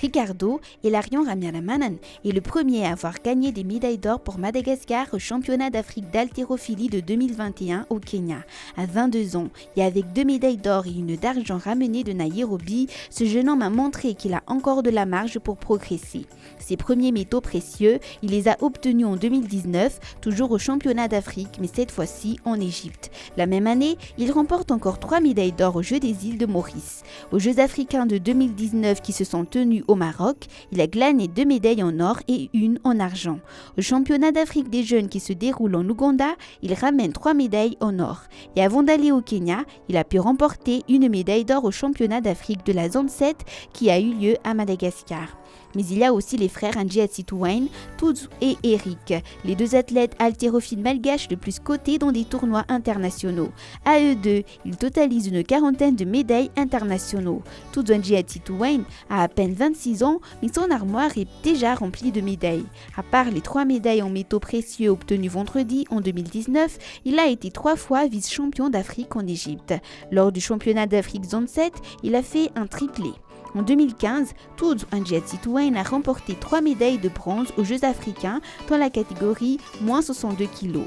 Ricardo Hilarion Ramialamanan est le premier à avoir gagné des médailles d'or pour Madagascar au championnat d'Afrique d'haltérophilie de 2021 au Kenya. À 22 ans et avec 2 médailles d'or et une d'argent ramenée de Nairobi, ce jeune homme a montré qu'il a encore de la marge pour progresser. Ses premiers métaux précieux, il les a obtenus en 2019, toujours au championnat d'Afrique, mais cette fois-ci en Égypte. La même année, il remporte encore 3 médailles d'or aux Jeux des îles de Maurice. Aux Jeux africains de 2019 qui se sont tenus au Maroc, il a glané 2 médailles en or et une en argent. Au championnat d'Afrique des jeunes qui se déroule en Ouganda, il ramène 3 médailles en or. Et avant d'aller au Kenya, il a pu remporter une médaille d'or au championnat d'Afrique de la zone 7 qui a eu lieu à Madagascar. Mais il y a aussi les frères Anjiatsitouane, Tudzu et Eric, les 2 athlètes haltérophiles malgaches le plus cotés dans des tournois internationaux. À eux deux, ils totalisent une quarantaine de médailles internationaux. Tudzu Anjiatsitouane a à peine 26 ans, mais son armoire est déjà remplie de médailles. À part les 3 médailles en métaux précieux obtenues vendredi en 2019, il a été 3 fois vice-champion d'Afrique en Égypte. Lors du championnat d'Afrique zone 7, il a fait un triplé. En 2015, Tudzu Anjiatsitouane a remporté 3 médailles de bronze aux Jeux africains dans la catégorie moins 62 kg.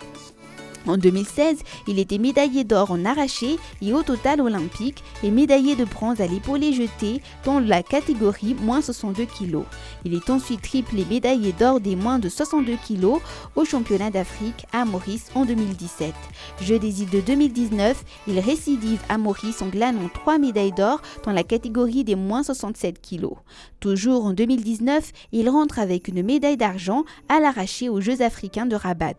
En 2016, il était médaillé d'or en arraché et au total olympique et médaillé de bronze à l'épaulé jeté dans la catégorie moins 62 kg. Il est ensuite triplé médaillé d'or des moins de 62 kg au championnat d'Afrique à Maurice en 2017. Jeux des îles de 2019, il récidive à Maurice en glanant 3 médailles d'or dans la catégorie des moins 67 kg. Toujours en 2019, il rentre avec une médaille d'argent à l'arraché aux Jeux africains de Rabat.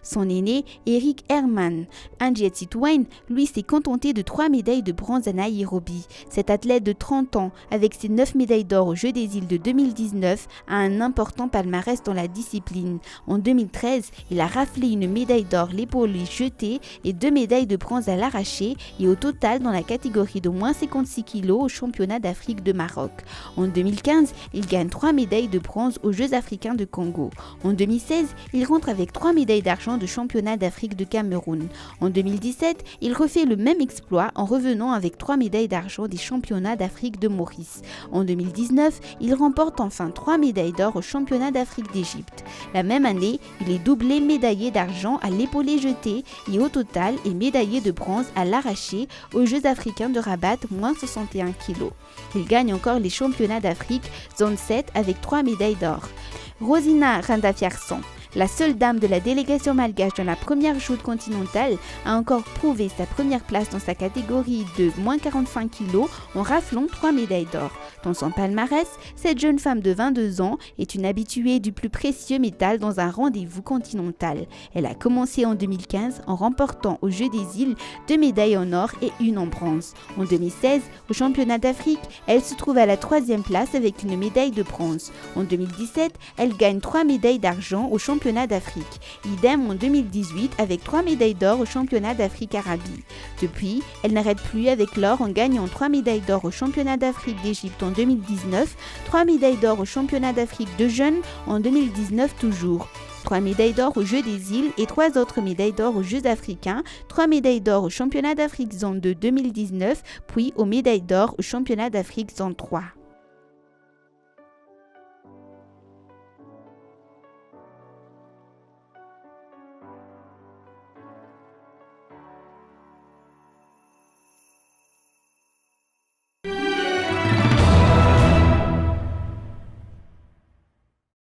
Son aîné, Eric Herman Anjiatsitouane, lui s'est contenté de 3 médailles de bronze à Nairobi. Cet athlète de 30 ans, avec ses 9 médailles d'or aux Jeux des îles de 2019, a un important palmarès dans la discipline. En 2013, il a raflé une médaille d'or l'épaulé jeté et 2 médailles de bronze à l'arraché et au total dans la catégorie de moins 56 kg au championnat d'Afrique de Maroc. En 2015, il gagne 3 médailles de bronze aux Jeux africains de Congo. En 2016, il rentre avec 3 médailles d'argent de championnat d'Afrique de Cameroun. En 2017, il refait le même exploit en revenant avec 3 médailles d'argent des championnats d'Afrique de Maurice. En 2019, il remporte enfin 3 médailles d'or au championnat d'Afrique d'Égypte. La même année, il est doublé médaillé d'argent à l'épaulé jeté et au total est médaillé de bronze à l'arraché aux Jeux africains de Rabat moins 61 kg. Il gagne encore les championnats d'Afrique zone 7 avec 3 médailles d'or. Rosina Randafiarson, la seule dame de la délégation malgache dans la première joute continentale, a encore prouvé sa première place dans sa catégorie de moins 45 kg en raflant 3 médailles d'or. Dans son palmarès, cette jeune femme de 22 ans est une habituée du plus précieux métal dans un rendez-vous continental. Elle a commencé en 2015 en remportant aux Jeux des îles 2 médailles en or et une en bronze. En 2016, au championnat d'Afrique, elle se trouve à la 3e place avec une médaille de bronze. En 2017, elle gagne 3 médailles d'argent au championnat d'Afrique. Idem en 2018 avec 3 médailles d'or au championnat d'Afrique Arabie. Depuis, elle n'arrête plus avec l'or en gagnant 3 médailles d'or au championnat d'Afrique d'Égypte en 2019, 3 médailles d'or au championnat d'Afrique de jeunes en 2019 toujours. 3 médailles d'or aux Jeux des îles et 3 autres médailles d'or aux Jeux africains, 3 médailles d'or au championnat d'Afrique zone 2 2019, puis aux médailles d'or au championnat d'Afrique zone 3.